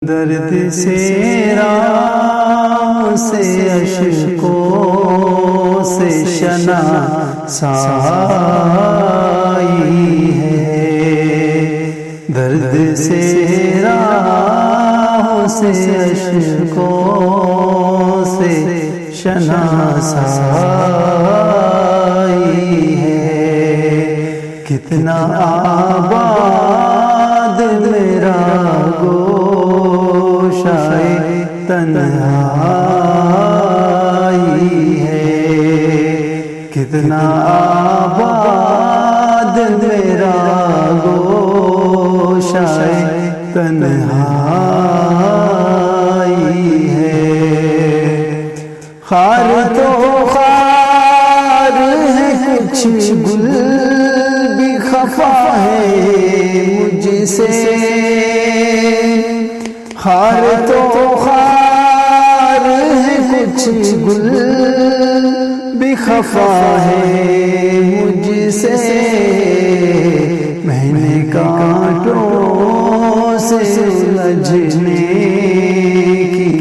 درد سے راہ سے اشکوں سے شنا سائی ہے، درد سے راہ سے اشکوں سے شنا سائی ہے، کتنا آباد میرا تنہائی ہے، کتنا آباد میرا گوشہ تنہائی ہے، خار تو خار ہے کچھ گل بھی خفا ہے مجھ سے، خار تو خار ہے کچھ گل بھی خفا ہے مجھ سے، میں نے کانٹوں سے الجھنے کی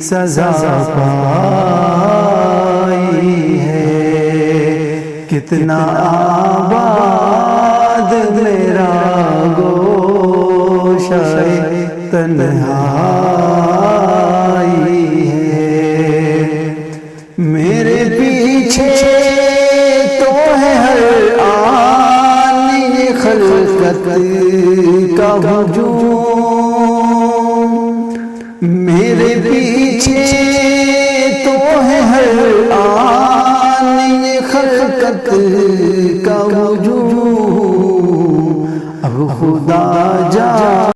سزا پائی ہے، کتنا آباد میرا گوشہ تنہائی ہے، میرے پیچھے تو ہے ہر آن یہ خلقت کا ہجوم، میرے پیچھے تو ہے ہر آن یہ خلقت